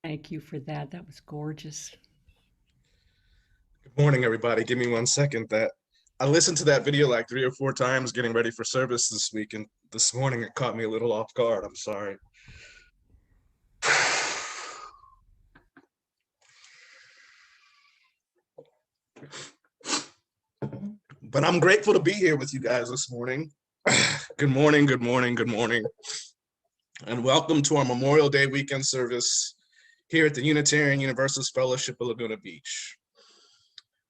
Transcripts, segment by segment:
Thank you for that. That was gorgeous. Good morning, everybody. Give me 1 second. That I listened to that video like 3 or 4 times getting ready for service this week, and this morning it caught me a little off guard. I'm sorry. But I'm grateful to be here with you guys this morning. Good morning, good morning, good morning, and welcome to our Memorial Day weekend service here at the Unitarian Universalist Fellowship of Laguna Beach.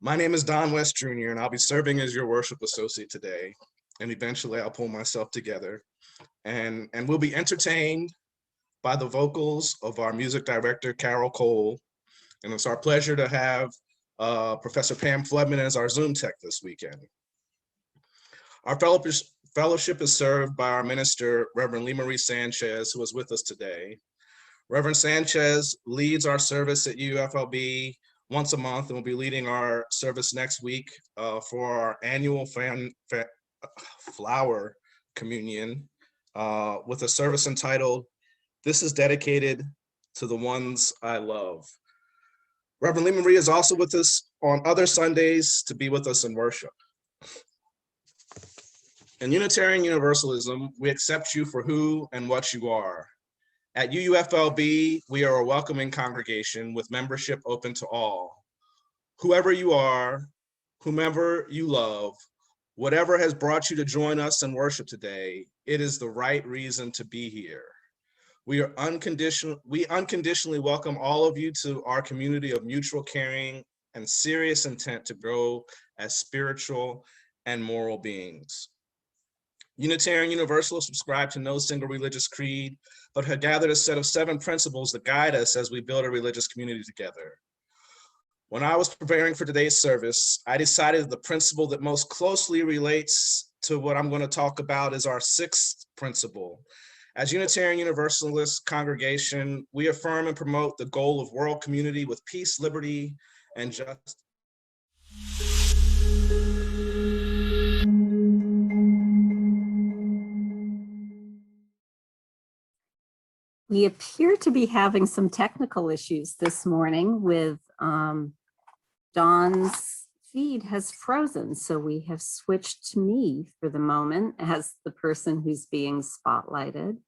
My name is Don West Jr., and I'll be serving as your worship associate today, and eventually I'll pull myself together, and we'll be entertained by the vocals of our music director, Carole, and it's our pleasure to have Professor Pam Flodman as our Zoom tech this weekend. Our fellowship is served by our minister, Reverend Lee Marie Sanchez, who is with us today. Reverend Sanchez leads our service at UUFLB once a month and will be leading our service next week for our annual flower communion with a service entitled, "This is dedicated to the ones I love." Reverend Lee Marie is also with us on other Sundays to be with us in worship. In Unitarian Universalism, we accept you for who and what you are. At UUFLB, we are a welcoming congregation with membership open to all. Whoever you are, whomever you love, whatever has brought you to join us in worship today, it is the right reason to be here. We unconditionally welcome all of you to our community of mutual caring and serious intent to grow as spiritual and moral beings. Unitarian Universalists subscribe to no single religious creed, but have gathered a set of 7 principles that guide us as we build a religious community together. When I was preparing for today's service, I decided the principle that most closely relates to what I'm going to talk about is our 6th principle. As Unitarian Universalist congregation, we affirm and promote the goal of world community with peace, liberty, and justice. We appear to be having some technical issues this morning with Dawn's feed has frozen, so we have switched to me for the moment as the person who's being spotlighted.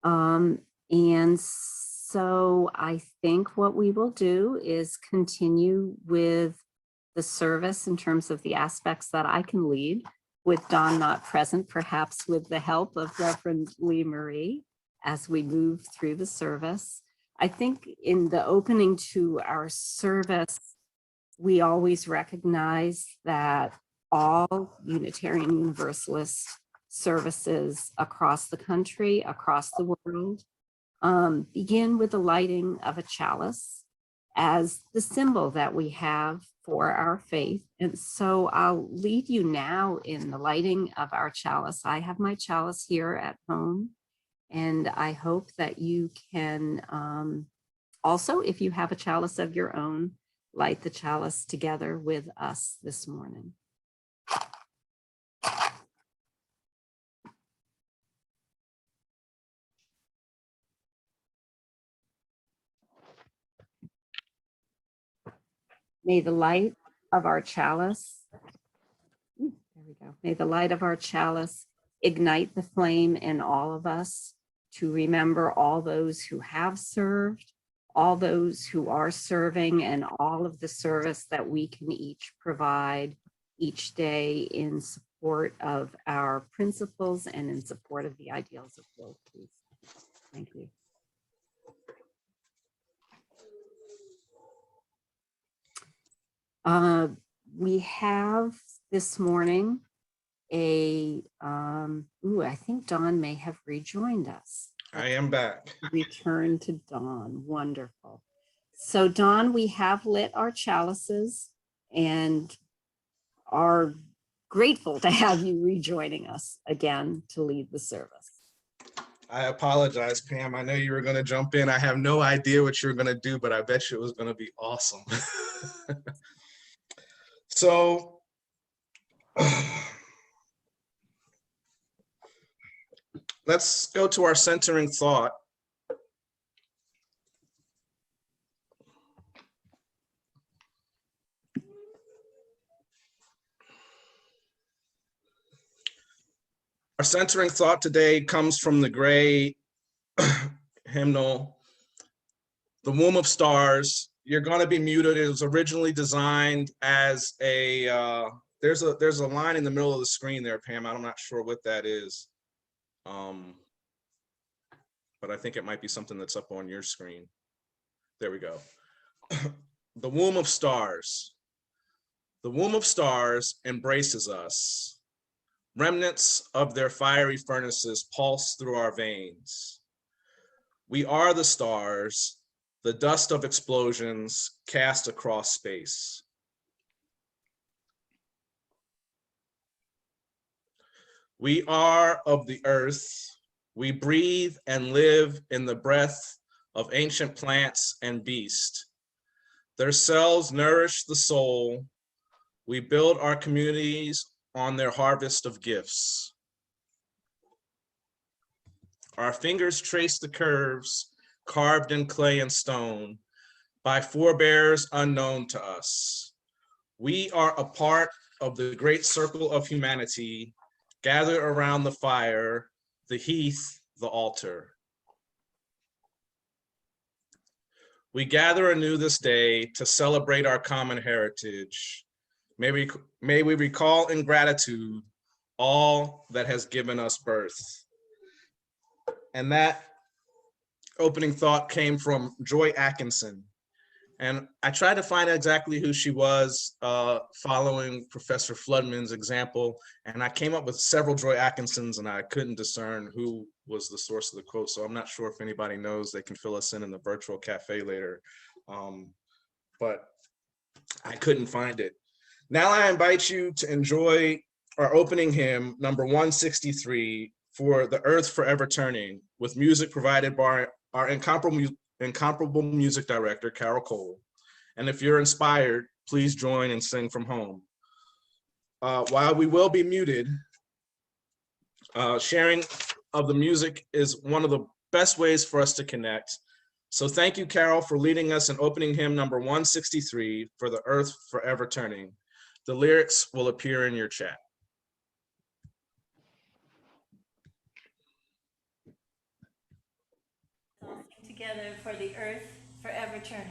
And so I think what we will do is continue with the service in terms of the aspects that I can lead with Dawn not present, perhaps with the help of Reverend Lee Marie as we move through the service. I think in the opening to our service, we always recognize that all Unitarian Universalist services across the country, across the world, begin with the lighting of a chalice as the symbol that we have for our faith. And so I'll lead you now in the lighting of our chalice. I have my chalice here at home, and I hope that you can also, if you have a chalice of your own, light the chalice together with us this morning. May the light of our chalice, there we go. May the light of our chalice ignite the flame in all of us to remember all those who have served, all those who are serving, and all of the service that we can each provide each day in support of our principles and in support of the ideals of world peace. Thank you. We have this morning I think Dawn may have rejoined us. I am back. Return to Dawn, wonderful. So Dawn, we have lit our chalices and are grateful to have you rejoining us again to lead the service. I apologize, Pam. I know you were going to jump in. I have no idea what you're going to do, but I bet you it was going to be awesome. So, let's go to our centering thought. Our centering thought today comes from the gray hymnal, The Womb of Stars. You're going to be muted. It was originally designed as a, there's a line in the middle of the screen there, Pam. I'm not sure what that is. But I think it might be something that's up on your screen. There we go. The Womb of Stars. The womb of stars embraces us. Remnants of their fiery furnaces pulse through our veins. We are the stars, the dust of explosions cast across space. We are of the earth. We breathe and live in the breath of ancient plants and beasts. Their cells nourish the soul. We build our communities on their harvest of gifts. Our fingers trace the curves carved in clay and stone by forebears unknown to us. We are a part of the great circle of humanity gathered around the fire, the heath, the altar. We gather anew this day to celebrate our common heritage. May we recall in gratitude all that has given us birth. And that opening thought came from Joy Atkinson. And I tried to find exactly who she was following Professor Flodman's example. And I came up with several Joy Atkinsons and I couldn't discern who was the source of the quote. So I'm not sure if anybody knows, they can fill us in the virtual cafe later. But I couldn't find it. Now I invite you to enjoy our opening hymn, number 163, For the Earth Forever Turning, with music provided by our incomparable music director, Carole. And if you're inspired, please join and sing from home. While we will be muted, sharing of the music is one of the best ways for us to connect. So thank you, Carole, for leading us in opening hymn number 163, For the Earth Forever Turning. The lyrics will appear in your chat. Together for the earth forever turning.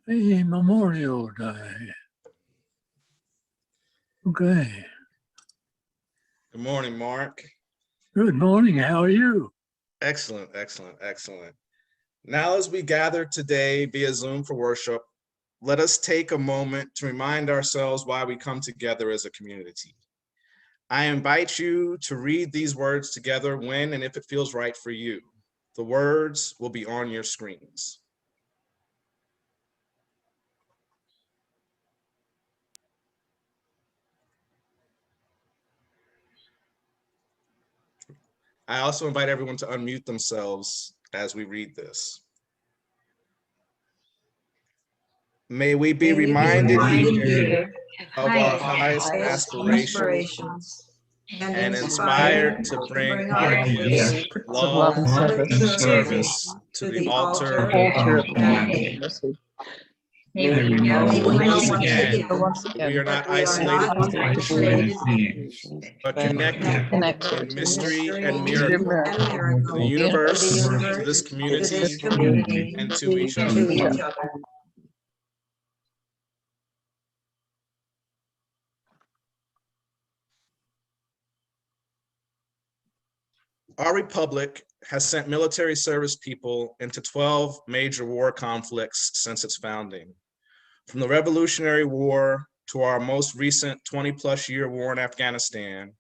Happy Memorial Day. Okay. Good morning, Mark. Good morning. How are you? Excellent, excellent, excellent. Now, as we gather today via Zoom for worship, let us take a moment to remind ourselves why we come together as a community. I invite you to read these words together when and if it feels right for you. The words will be on your screens. I also invite everyone to unmute themselves as we read this. May we be reminded here of our highest aspirations and inspired to bring our gifts of love and service to the altar of humanity. May we know once again, we are not isolated beings, but connected in mystery and miracle to the universe, to this community, and to each other. Our republic has sent military service people into 12 major war conflicts since its founding. From the Revolutionary War to our most recent 20+ year war in Afghanistan,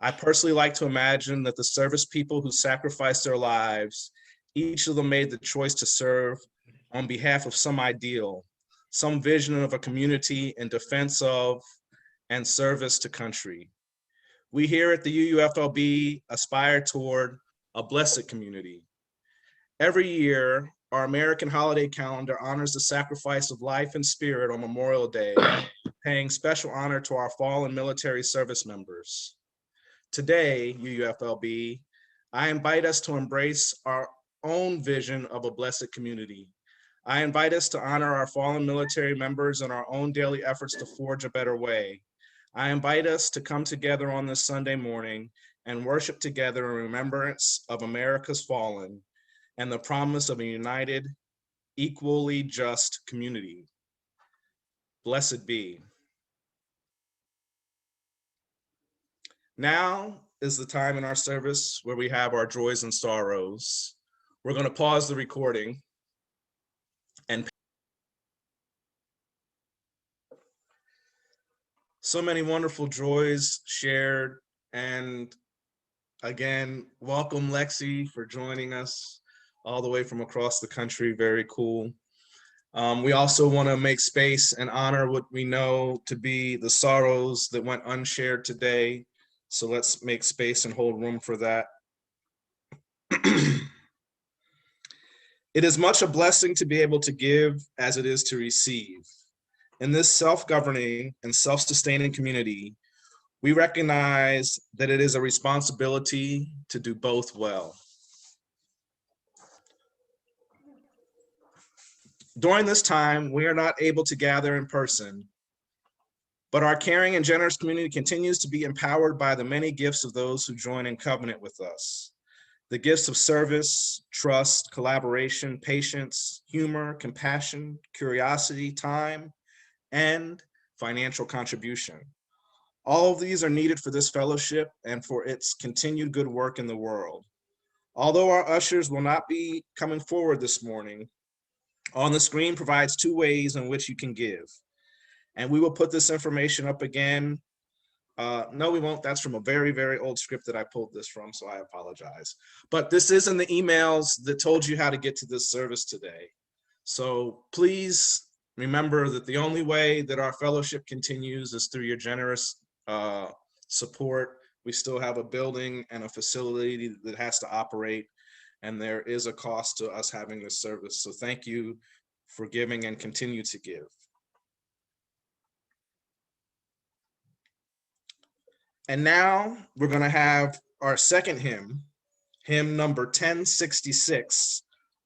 I personally like to imagine that the service people who sacrificed their lives, each of them made the choice to serve on behalf of some ideal, some vision of a community in defense of and service to country. We here at the UUFLB aspire toward a blessed community. Every year, our American holiday calendar honors the sacrifice of life and spirit on Memorial Day, paying special honor to our fallen military service members. Today, UUFLB, I invite us to embrace our own vision of a blessed community. I invite us to honor our fallen military members in our own daily efforts to forge a better way. I invite us to come together on this Sunday morning and worship together in remembrance of America's fallen and the promise of a united, equally just community. Blessed be. Now is the time in our service where we have our joys and sorrows. We're going to pause the recording and so many wonderful joys shared. And again, welcome Lexi for joining us all the way from across the country. Very cool. We also want to make space and honor what we know to be the sorrows that went unshared today. So let's make space and hold room for that. It is much a blessing to be able to give as it is to receive. In this self-governing and self-sustaining community, we recognize that it is a responsibility to do both well. During this time, we are not able to gather in person, but our caring and generous community continues to be empowered by the many gifts of those who join in covenant with us. The gifts of service, trust, collaboration, patience, humor, compassion, curiosity, time, and financial contribution. All of these are needed for this fellowship and for its continued good work in the world. Although our ushers will not be coming forward this morning, on the screen provides 2 ways in which you can give. And we will put this information up again. No, we won't. That's from a very, very old script that I pulled this from, so I apologize. But this is in the emails that told you how to get to this service today. So please remember that the only way that our fellowship continues is through your generous support. We still have a building and a facility that has to operate, and there is a cost to us having this service. So thank you for giving and continue to give. And now we're going to have our second hymn, hymn number 1066,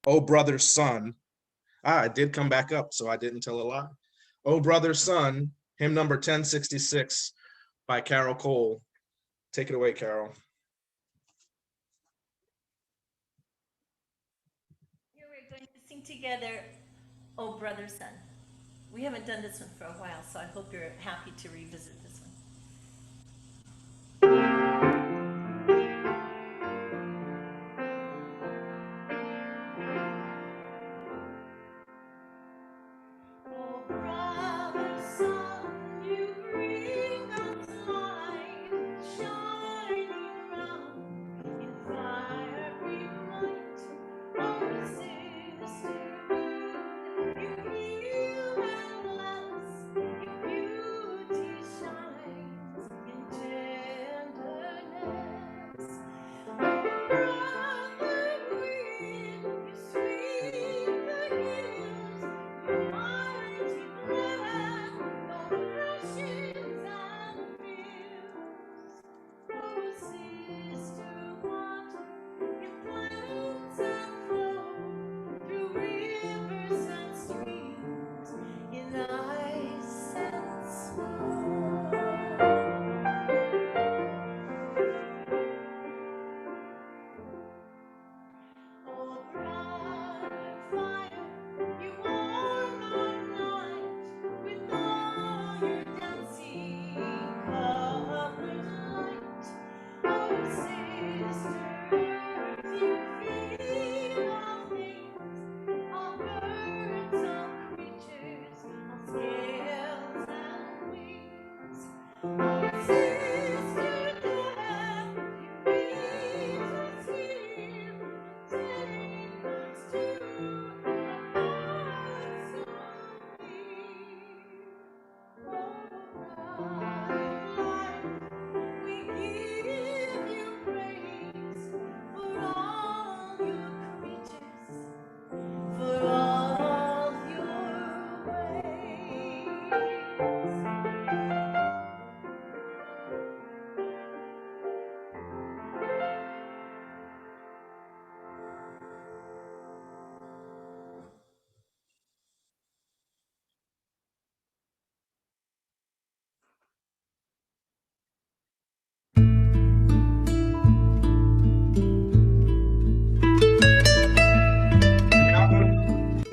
"Oh Brother Son." It did come back up, so I didn't tell a lie. "Oh Brother Son," hymn number 1066 by Carole. Take it away, Carole. Here we're going to sing together, "Oh Brother Son." We haven't done this one for a while, so I hope you're happy to revisit this one. Oh, brother, sun, you bring us light, shining round in fiery light.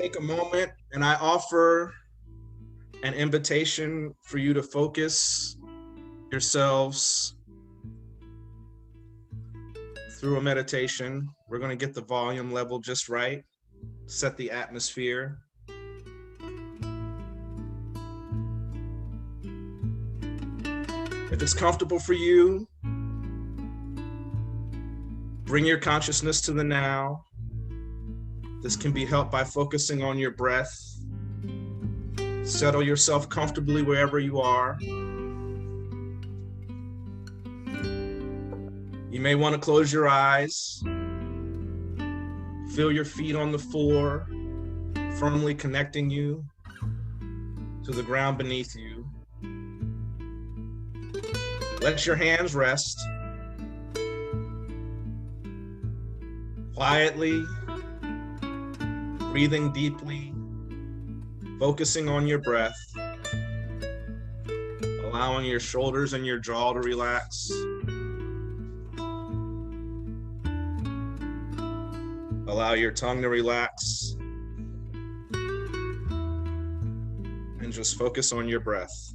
take a moment and I offer an invitation for you to focus yourselves through a meditation. We're going to get the volume level just right, set the atmosphere. If it's comfortable for you, bring your consciousness to the now. This can be helped by focusing on your breath. Settle yourself comfortably wherever you are. You may want to close your eyes. Feel your feet on the floor, firmly connecting you to the ground beneath you. Let your hands rest. Quietly, breathing deeply, focusing on your breath, allowing your shoulders and your jaw to relax. Allow your tongue to relax. And just focus on your breath.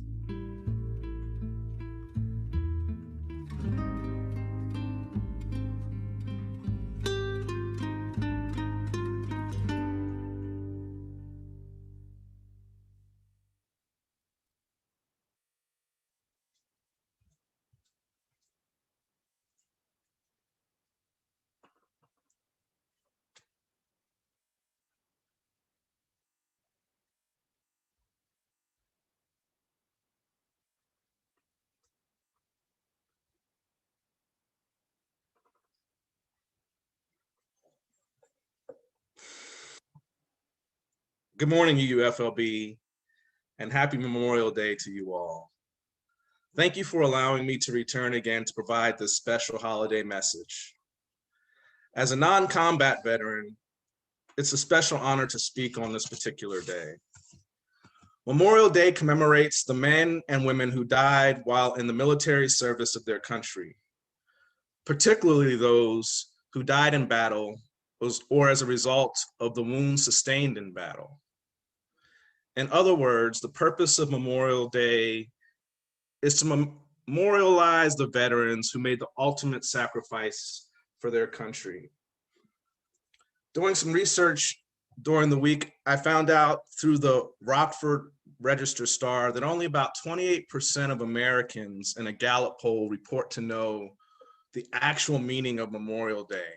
Good morning, UUFLB, and happy Memorial Day to you all. Thank you for allowing me to return again to provide this special holiday message. As a non-combat veteran, it's a special honor to speak on this particular day. Memorial Day commemorates the men and women who died while in the military service of their country, particularly those who died in battle or as a result of the wounds sustained in battle. In other words, the purpose of Memorial Day is to memorialize the veterans who made the ultimate sacrifice for their country. Doing some research during the week, I found out through the Rockford Register Star that only about 28% of Americans in a Gallup poll report to know the actual meaning of Memorial Day.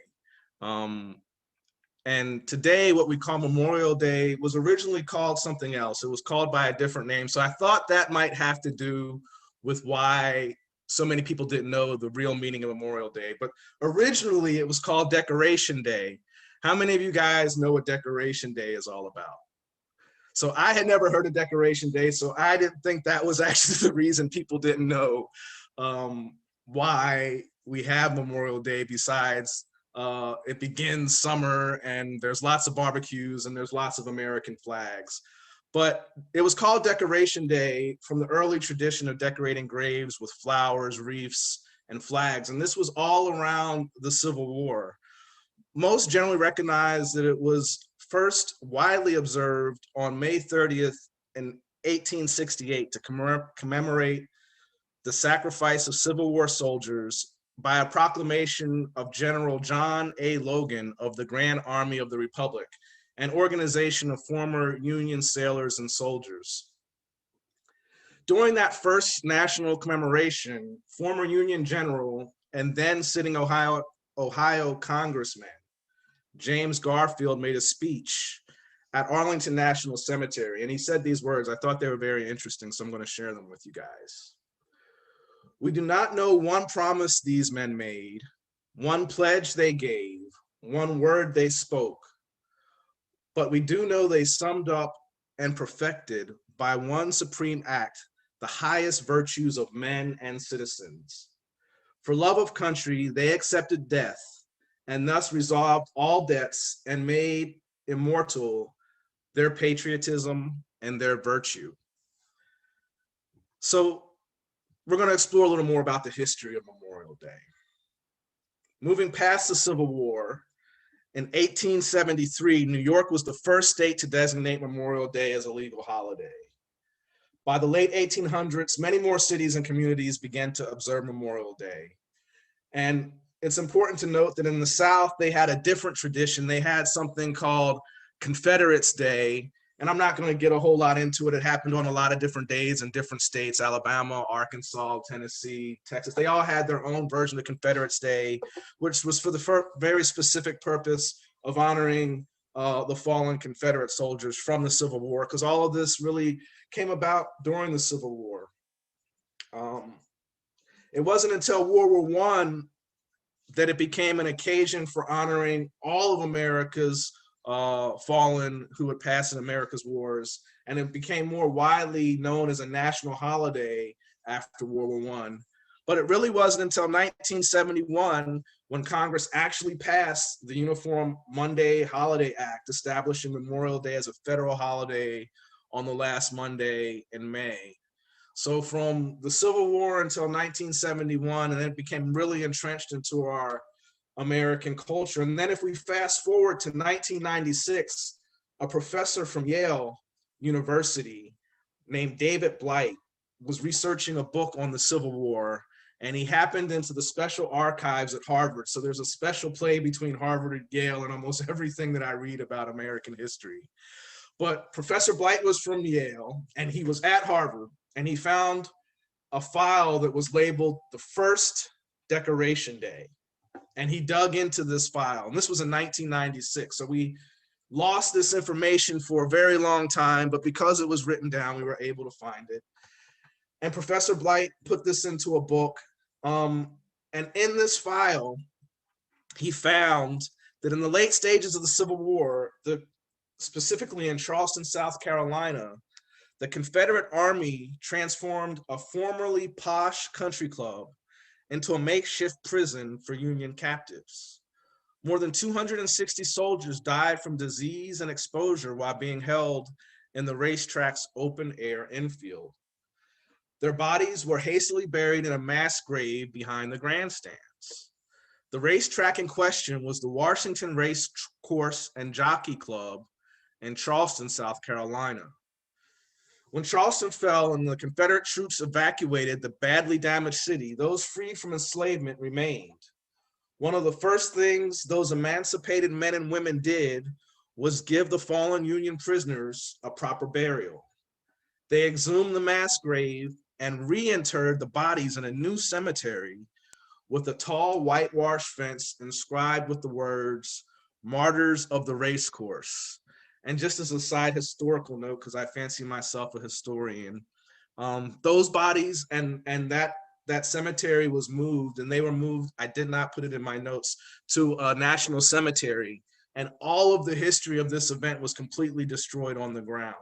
And today, what we call Memorial Day was originally called something else. It was called by a different name. So I thought that might have to do with why so many people didn't know the real meaning of Memorial Day. But originally, it was called Decoration Day. How many of you guys know what Decoration Day is all about? So I had never heard of Decoration Day, so I didn't think that was actually the reason people didn't know why we have Memorial Day besides it begins summer and there's lots of barbecues and there's lots of American flags. But it was called Decoration Day from the early tradition of decorating graves with flowers, wreaths, and flags. And this was all around the Civil War. Most generally recognize that it was first widely observed on May 30th in 1868 to commemorate the sacrifice of Civil War soldiers by a proclamation of General John A. Logan of the Grand Army of the Republic, an organization of former Union sailors and soldiers. During that first national commemoration, former Union General and then sitting Ohio Congressman James Garfield made a speech at Arlington National Cemetery, and he said these words. I thought they were very interesting, so I'm going to share them with you guys. We do not know one promise these men made, one pledge they gave, one word they spoke, but we do know they summed up and perfected by one supreme act the highest virtues of men and citizens. For love of country, they accepted death and thus resolved all debts and made immortal their patriotism and their virtue. So we're going to explore a little more about the history of Memorial Day. Moving past the Civil War In 1873, New York was the first state to designate Memorial Day as a legal holiday. By the late 1800s, many more cities and communities began to observe Memorial Day. And it's important to note that in the South, they had a different tradition. They had something called Confederates Day. And I'm not going to get a whole lot into it. It happened on a lot of different days in different states: Alabama, Arkansas, Tennessee, Texas. They all had their own version of Confederates Day, which was for the very specific purpose of honoring the fallen Confederate soldiers from the Civil War, because all of this really came about during the Civil War. It wasn't until World War I that it became an occasion for honoring all of America's fallen who had passed in America's wars, and it became more widely known as a national holiday after World War I. But it really wasn't until 1971 when Congress actually passed the Uniform Monday Holiday Act, establishing Memorial Day as a federal holiday on the last Monday in May. So from the Civil War until 1971, and then it became really entrenched into our American culture. And then if we fast forward to 1996, a professor from Yale University named David Blight was researching a book on the Civil War, and he happened into the special archives at Harvard. So there's a special play between Harvard and Yale and almost everything that I read about American history. But Professor Blight was from Yale, and he was at Harvard, and he found a file that was labeled the first Decoration Day. And he dug into this file, and this was in 1996. So we lost this information for a very long time, but because it was written down, we were able to find it. And Professor Blight put this into a book. And in this file, he found that in the late stages of the Civil War, specifically in Charleston, South Carolina, the Confederate Army transformed a formerly posh country club into a makeshift prison for Union captives. More than 260 soldiers died from disease and exposure while being held in the racetrack's open-air infield. Their bodies were hastily buried in a mass grave behind the grandstands. The racetrack in question was the Washington Race Course and Jockey Club in Charleston, South Carolina. When Charleston fell and the Confederate troops evacuated the badly damaged city, those freed from enslavement remained. One of the first things those emancipated men and women did was give the fallen Union prisoners a proper burial. They exhumed the mass grave and reinterred the bodies in a new cemetery with a tall whitewash fence inscribed with the words, "Martyrs of the Racecourse." And just as a side historical note, because I fancy myself a historian, those bodies and that cemetery was moved, and they were moved, I did not put it in my notes, to a national cemetery. And all of the history of this event was completely destroyed on the ground.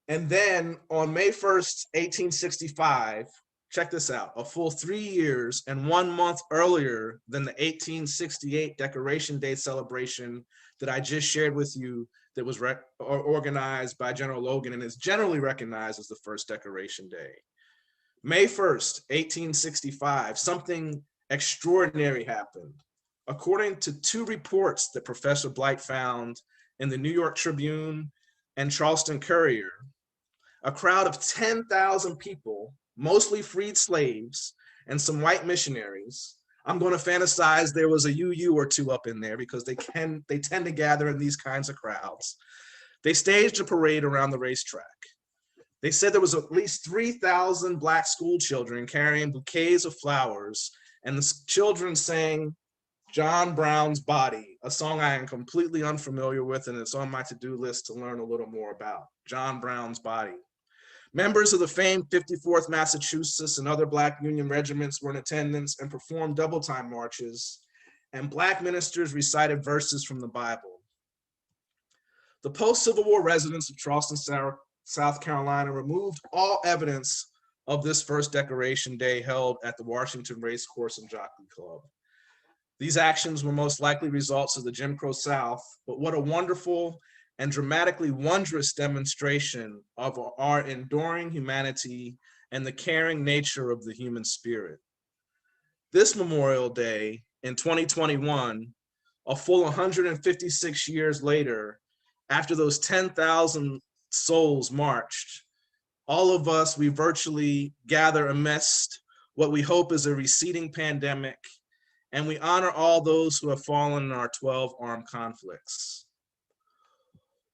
And then on May 1st, 1865, check this out, a full 3 years and 1 month earlier than the 1868 Decoration Day celebration that I just shared with you, that was organized by General Logan and is generally recognized as the first Decoration Day. May 1st, 1865, something extraordinary happened. According to 2 reports that Professor Blight found in the New York Tribune and Charleston Courier, a crowd of 10,000 people, mostly freed slaves and some white missionaries. I'm going to fantasize there was a UU or 2 up in there because they tend to gather in these kinds of crowds. They staged a parade around the racetrack. They said there was at least 3,000 Black school children carrying bouquets of flowers, and the children sang John Brown's Body, a song I am completely unfamiliar with, and it's on my to-do list to learn a little more about. John Brown's Body. Members of the famed 54th Massachusetts and other Black Union regiments were in attendance and performed double-time marches, and Black ministers recited verses from the Bible. The post-Civil War residents of Charleston, South Carolina removed all evidence of this first Decoration Day held at the Washington Race Course and Jockey Club. These actions were most likely results of the Jim Crow South, but what a wonderful and dramatically wondrous demonstration of our enduring humanity and the caring nature of the human spirit. This Memorial Day in 2021 a full 156 years later, after those 10,000 souls marched, all of us, we virtually gather amidst what we hope is a receding pandemic, and we honor all those who have fallen in our 12 armed conflicts.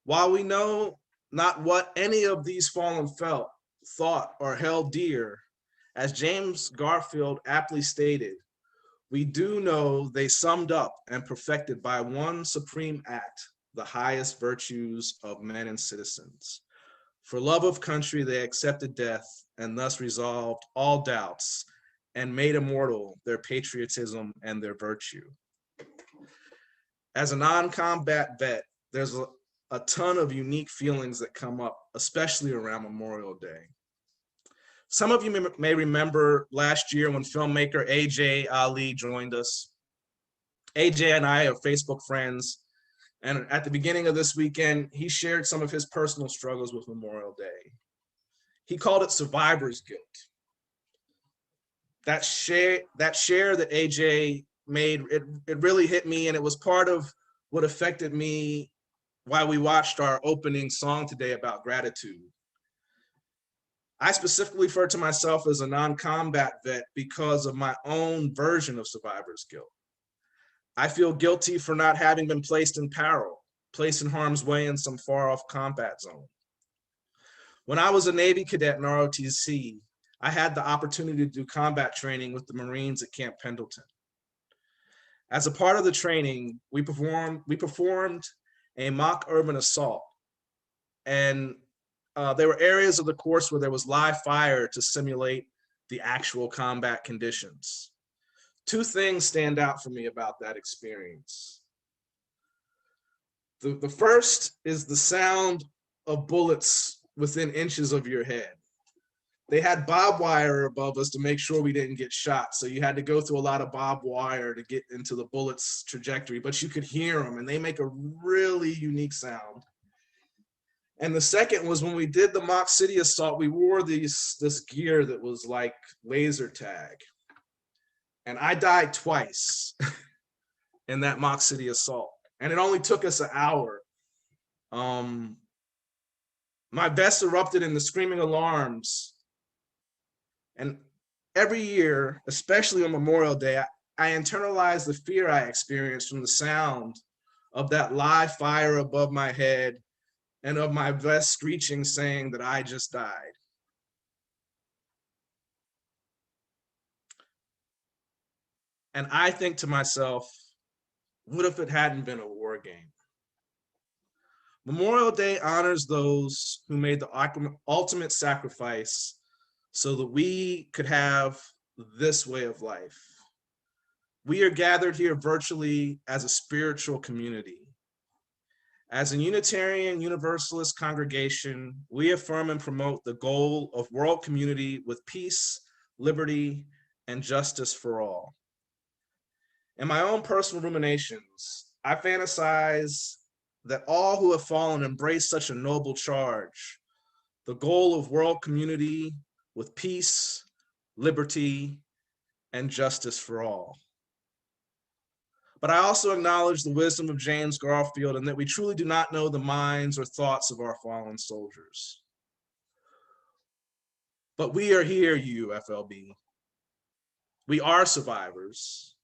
While we know not what any of these fallen felt, thought, or held dear, as James Garfield aptly stated, we do know they summed up and perfected by one supreme act the highest virtues of men and citizens. For love of country, they accepted death and thus resolved all doubts and made immortal their patriotism and their virtue. As a non-combat vet, there's a ton of unique feelings that come up, especially around Memorial Day. Some of you may remember last year when filmmaker AJ Ali joined us. AJ and I are Facebook friends, and at the beginning of this weekend, he shared some of his personal struggles with Memorial Day. He called it survivor's guilt. That share that AJ made, it really hit me, and it was part of what affected me while we watched our opening song today about gratitude. I specifically refer to myself as a non-combat vet because of my own version of survivor's guilt. I feel guilty for not having been placed in peril, placed in harm's way in some far-off combat zone. When I was a Navy cadet in ROTC, I had the opportunity to do combat training with the Marines at Camp Pendleton. As a part of the training, we performed a mock urban assault, and there were areas of the course where there was live fire to simulate the actual combat conditions. Two things stand out for me about that experience. The first is the sound of bullets within inches of your head. They had barbed wire above us to make sure we didn't get shot. So you had to go through a lot of barbed wire to get into the bullet's trajectory, but you could hear them and they make a really unique sound. And the second was when we did the mock city assault, we wore this gear that was like laser tag. And I died twice in that mock city assault. And it only took us an hour. My vest erupted in the screaming alarms. And every year, especially on Memorial Day, I internalized the fear I experienced from the sound of that live fire above my head and of my vest screeching, saying that I just died. And I think to myself, what if it hadn't been a war game? Memorial Day honors those who made the ultimate sacrifice so that we could have this way of life. We are gathered here virtually as a spiritual community. As a Unitarian Universalist congregation, we affirm and promote the goal of world community with peace, liberty, and justice for all. In my own personal ruminations, I fantasize that all who have fallen embrace such a noble charge, the goal of world community with peace, liberty, and justice for all. But I also acknowledge the wisdom of James Garfield and that we truly do not know the minds or thoughts of our fallen soldiers. But we are here, UUFLB. We are survivors.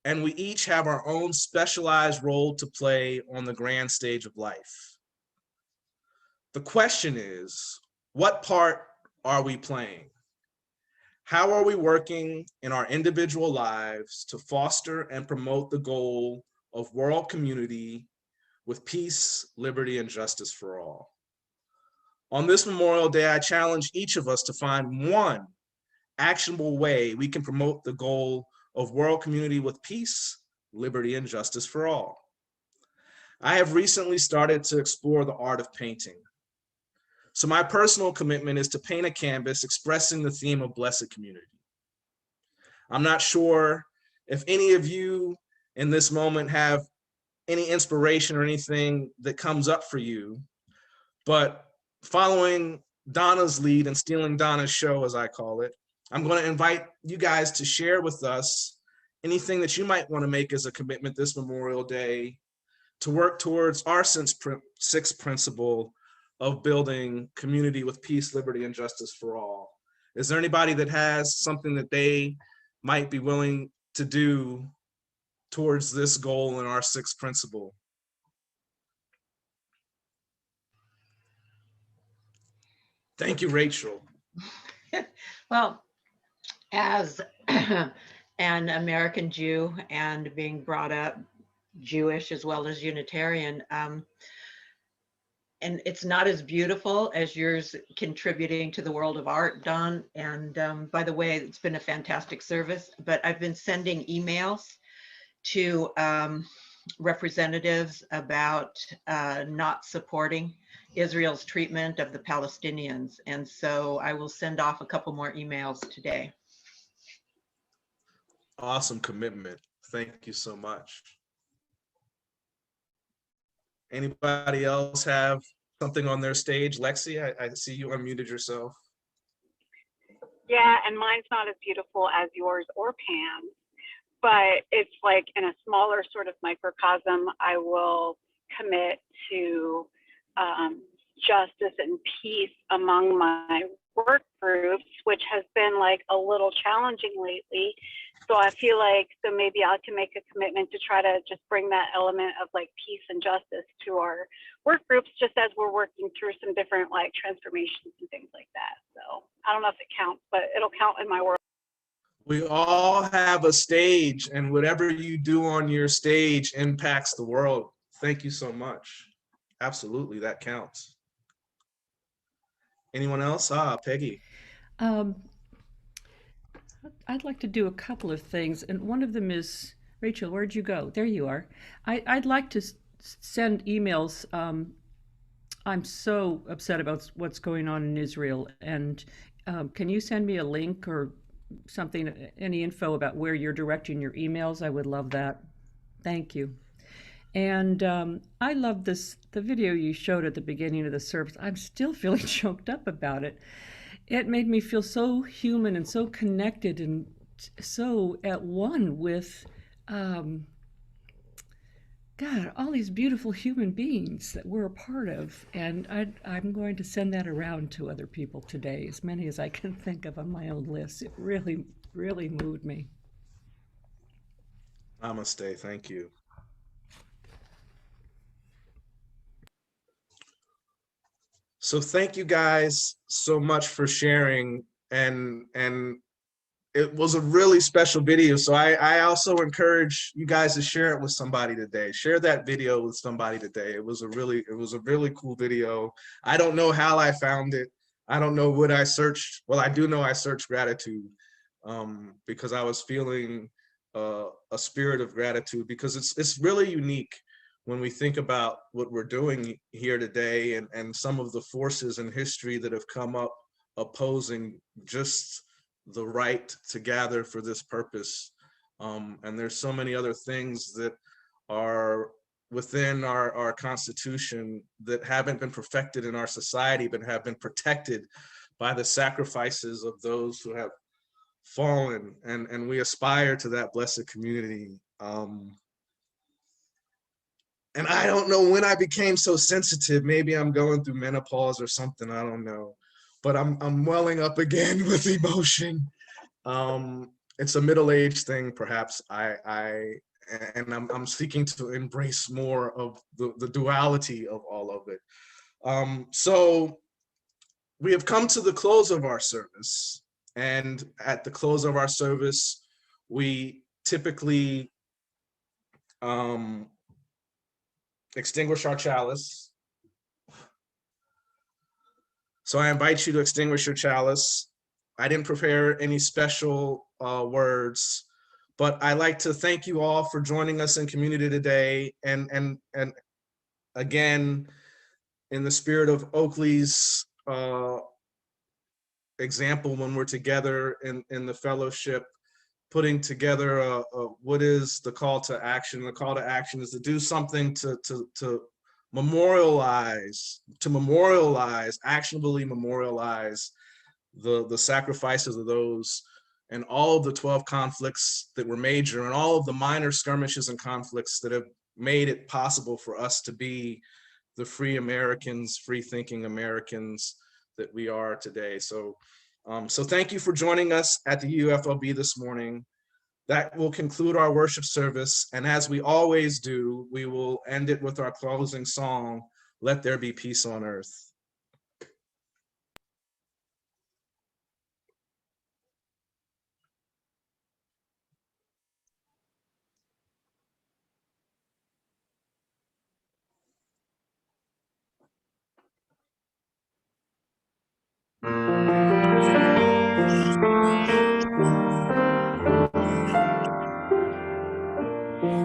And we each have our own specialized role to play on the grand stage of life. The question is, what part are we playing? How are we working in our individual lives to foster and promote the goal of world community with peace, liberty, and justice for all? On this Memorial Day, I challenge each of us to find one actionable way we can promote the goal of world community with peace, liberty, and justice for all. I have recently started to explore the art of painting. So my personal commitment is to paint a canvas expressing the theme of blessed community. I'm not sure if any of you in this moment have any inspiration or anything that comes up for you, but following Donna's lead and stealing Donna's show, as I call it, I'm going to invite you guys to share with us anything that you might want to make as a commitment this Memorial Day to work towards our sixth principle of building community with peace, liberty, and justice for all. Is there anybody that has something that they might be willing to do towards this goal in our sixth principle? Thank you, Rachel. Well, as an American Jew and being brought up Jewish as well as Unitarian, and it's not as beautiful as yours contributing to the world of art, Don. And by the way, it's been a fantastic service, but I've been sending emails to representatives about not supporting Israel's treatment of the Palestinians. And so I will send off a couple more emails today. Awesome commitment. Thank you so much. Anybody else have something on their stage? Lexi, I see you unmuted yourself. Yeah, and mine's not as beautiful as yours or Pam's, but it's like in a smaller sort of microcosm. I will commit to justice and peace among my work groups, which has been like a little challenging lately. So I feel like, so maybe I can make a commitment to try to just bring that element of like peace and justice to our work groups, just as we're working through some different like transformations and things like that. So I don't know if it counts, but it'll count in my work. We all have a stage, and whatever you do on your stage impacts the world. Thank you so much. Absolutely, that counts. Anyone else? Peggy. I'd like to do a couple of things, and one of them is, Rachel, where'd you go? There you are. I'd like to send emails. I'm so upset about what's going on in Israel, and can you send me a link or something, any info about where you're directing your emails? I would love that. Thank you. And I love the video you showed at the beginning of the service. I'm still feeling choked up about it. It made me feel so human and so connected and so at one with, God, all these beautiful human beings that we're a part of. And I'm going to send that around to other people today, as many as I can think of on my own list. It really, really moved me. Namaste. Thank you. So thank you guys so much for sharing, and it was a really special video. So I also encourage you guys to share it with somebody today. Share that video with somebody today. It was a really cool video. I don't know how I found it. I don't know what I searched. Well, I do know I searched gratitude because I was feeling a spirit of gratitude, because it's really unique when we think about what we're doing here today, and some of the forces in history that have come up opposing just the right to gather for this purpose. And there's so many other things that are within our Constitution that haven't been perfected in our society, but have been protected by the sacrifices of those who have fallen, and we aspire to that blessed community. And I don't know when I became so sensitive. Maybe I'm going through menopause or something, I don't know. But I'm welling up again with emotion. It's a middle-aged thing, perhaps. I'm seeking to embrace more of the duality of all of it. So we have come to the close of our service. And at the close of our service, we typically extinguish our chalice. So I invite you to extinguish your chalice. I didn't prepare any special words, but I'd like to thank you all for joining us in community today. And again, in the spirit of Oakley's example, when we're together in the fellowship, putting together what is the call to action. The call to action is to do something to memorialize, actionably memorialize the sacrifices of those and all of the 12 conflicts that were major and all of the minor skirmishes and conflicts that have made it possible for us to be the free Americans, free thinking Americans that we are today. So thank you for joining us at the UUFLB this morning. That will conclude our worship service. And as we always do, we will end it with our closing song, Let There Be Peace on Earth.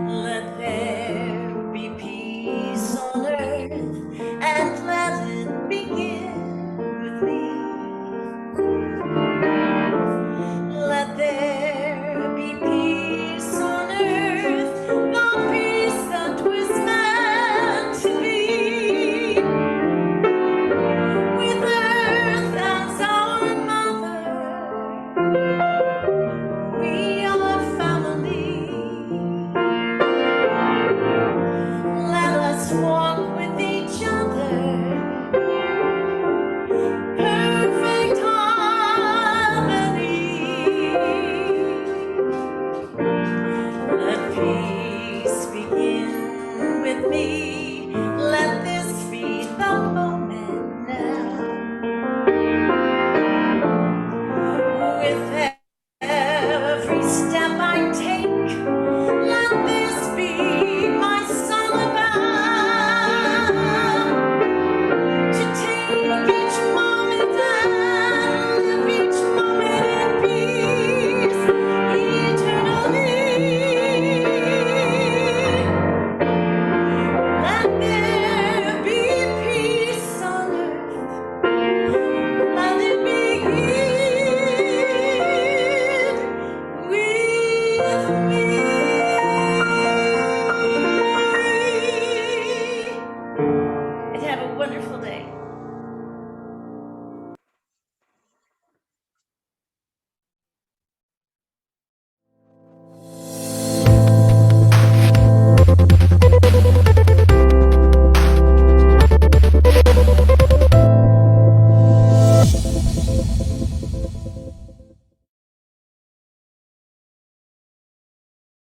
Let there be peace on earth and